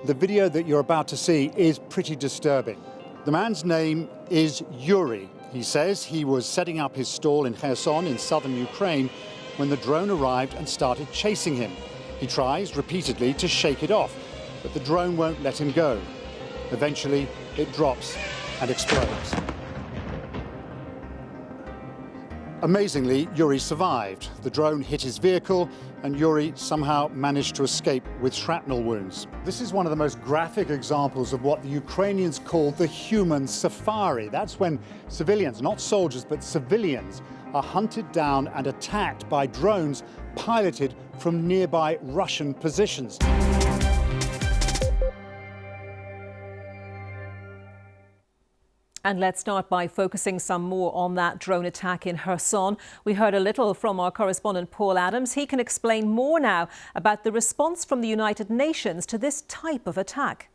The video that you're about to see is pretty disturbing. The man's name is Yuriy. He says he was setting up his stall in Kherson in southern Ukraine when the drone arrived and started chasing him. He tries repeatedly to shake it off, but the drone won't let him go. Eventually, it drops and explodes. Amazingly, Yuriy survived. The drone hit his vehicle and Yuriy somehow managed to escape with shrapnel wounds. This is one of the most graphic examples of what the Ukrainians call the human safari. That's when civilians, not soldiers, but civilians, are hunted down and attacked by drones piloted from nearby Russian positions. And let's start by focusing some more on that drone attack in Kherson. We heard a little from our correspondent Paul Adams. He can explain more now about the response from the United Nations to this type of attack.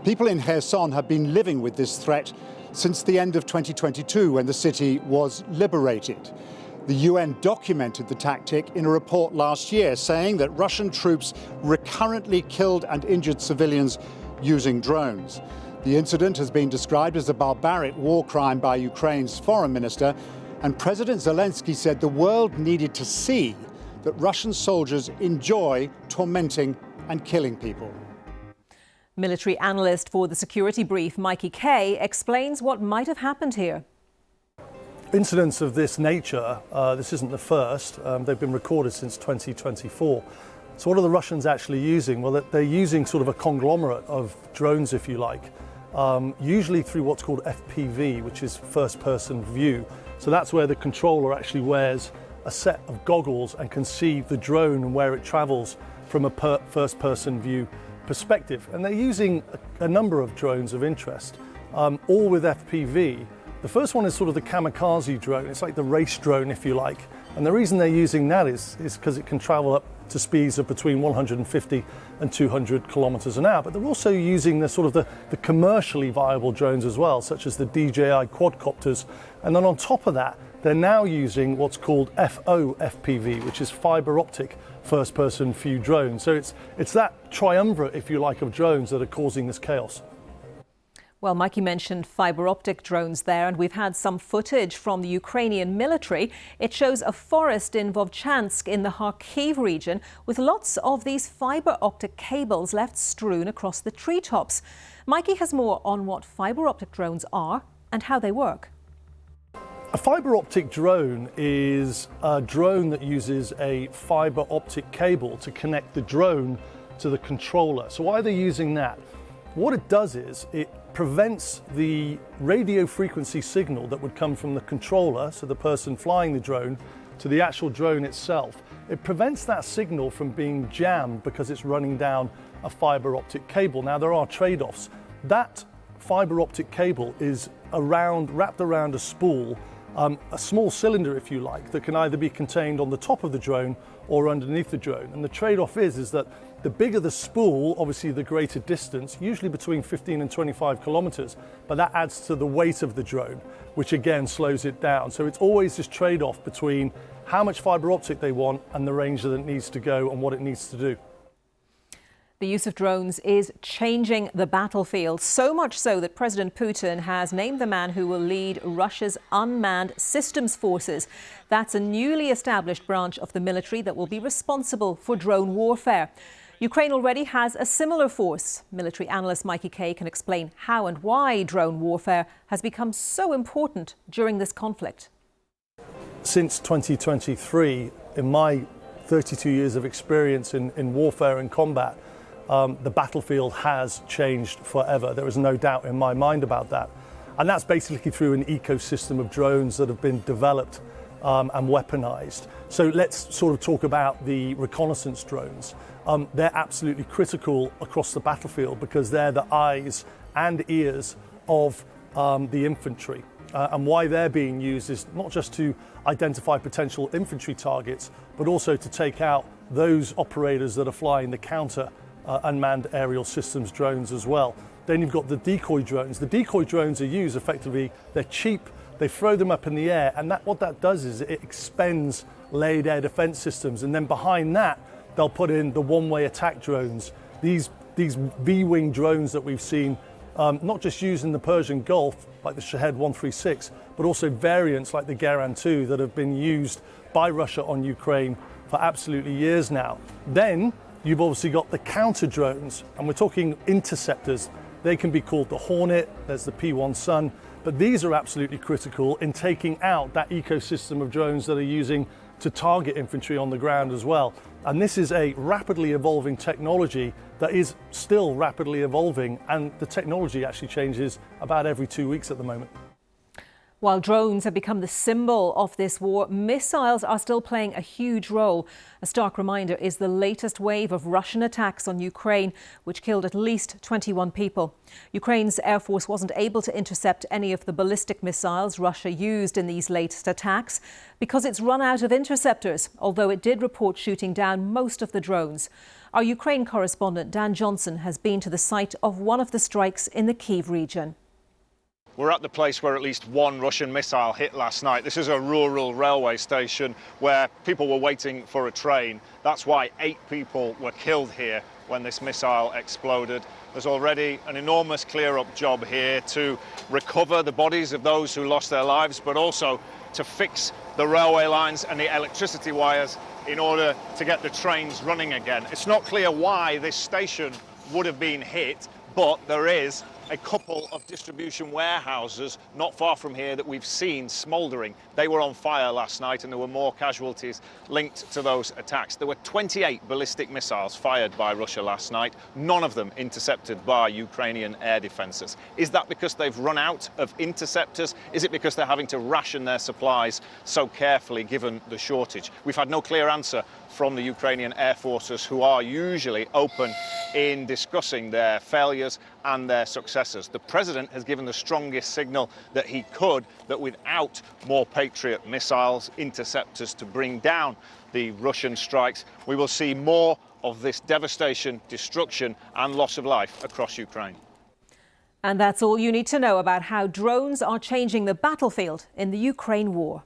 People in Kherson have been living with this threat since the end of 2022, when the city was liberated. The UN documented the tactic in a report last year, saying that Russian troops recurrently killed and injured civilians using drones. The incident has been described as a barbaric war crime by Ukraine's foreign minister, and President Zelensky said the world needed to see that Russian soldiers enjoy tormenting and killing people. Military analyst for the Security Brief, Mikey Kay, explains what might have happened here. Incidents of this nature, this isn't the first, they've been recorded since 2024. So what are the Russians actually using? Well, they're using sort of a conglomerate of drones, if you like. Usually through what's called FPV, which is first-person view. So that's where the controller actually wears a set of goggles and can see the drone and where it travels from a first-person view perspective. And they're using a number of drones of interest, all with FPV. The first one is sort of the kamikaze drone. It's like the race drone, if you like. And the reason they're using that is because it can travel up to speeds of between 150 and 200 kilometers an hour. But they're also using the commercially viable drones as well, such as the DJI quadcopters. And then on top of that, they're now using what's called FOFPV, which is fiber optic first-person view drones. So it's that triumvirate, if you like, of drones that are causing this chaos. Well, Mikey mentioned fiber optic drones there, and we've had some footage from the Ukrainian military. It shows a forest in Vovchansk in the Kharkiv region with lots of these fiber optic cables left strewn across the treetops. Mikey has more on what fiber optic drones are and how they work. A fiber optic drone is a drone that uses a fiber optic cable to connect the drone to the controller. So why are they using that? What it does is it prevents the radio frequency signal that would come from the controller, so the person flying the drone, to the actual drone itself. It prevents that signal from being jammed because it's running down a fiber optic cable. Now, there are trade-offs. That fiber optic cable is wrapped around a spool, a small cylinder, if you like, that can either be contained on the top of the drone or underneath the drone. And the trade-off is that the bigger the spool, obviously the greater distance, usually between 15 and 25 kilometers, but that adds to the weight of the drone, which again slows it down. So it's always this trade-off between how much fiber optic they want and the range that it needs to go and what it needs to do. The use of drones is changing the battlefield, so much so that President Putin has named the man who will lead Russia's unmanned systems forces. That's a newly established branch of the military that will be responsible for drone warfare. Ukraine already has a similar force. Military analyst Mikey Kay can explain how and why drone warfare has become so important during this conflict. Since 2023, in my 32 years of experience in warfare and combat, the battlefield has changed forever. There is no doubt in my mind about that. And that's basically through an ecosystem of drones that have been developed and weaponized. So let's sort of talk about the reconnaissance drones. They're absolutely critical across the battlefield because they're the eyes and ears of the infantry. And why they're being used is not just to identify potential infantry targets, but also to take out those operators that are flying the counter unmanned aerial systems drones as well. Then you've got the decoy drones. The decoy drones are used effectively, they're cheap, they throw them up in the air, and what that does is it expends laid air defense systems, and then behind that they'll put in the one-way attack drones. These these V-wing drones that we've seen, not just used in the Persian Gulf, like the Shahed 136, but also variants like the Geran 2 that have been used by Russia on Ukraine for absolutely years now. Then you've obviously got the counter drones, and we're talking interceptors. They can be called the Hornet, there's the P-1 Sun, but these are absolutely critical in taking out that ecosystem of drones that are using to target infantry on the ground as well. And this is a rapidly evolving technology that is still rapidly evolving, and the technology actually changes about every 2 weeks at the moment. While drones have become the symbol of this war, missiles are still playing a huge role. A stark reminder is the latest wave of Russian attacks on Ukraine, which killed at least 21 people. Ukraine's Air Force wasn't able to intercept any of the ballistic missiles Russia used in these latest attacks because it's run out of interceptors, although it did report shooting down most of the drones. Our Ukraine correspondent Dan Johnson has been to the site of one of the strikes in the Kyiv region. We're at the place where at least one Russian missile hit last night. This is a rural railway station where people were waiting for a train. That's why 8 people were killed here when this missile exploded. There's already an enormous clear-up job here to recover the bodies of those who lost their lives, but also to fix the railway lines and the electricity wires in order to get the trains running again. It's not clear why this station would have been hit, but there is a couple of distribution warehouses not far from here that we've seen smouldering. They were on fire last night, and there were more casualties linked to those attacks. There were 28 ballistic missiles fired by Russia last night, none of them intercepted by Ukrainian air defences. Is that because they've run out of interceptors? Is it because they're having to ration their supplies so carefully given the shortage? We've had no clear answer from the Ukrainian air forces, who are usually open in discussing their failures and their successes. The president has given the strongest signal that he could, that without more Patriot missiles, interceptors to bring down the Russian strikes, we will see more of this devastation, destruction and loss of life across Ukraine. And that's all you need to know about how drones are changing the battlefield in the Ukraine war.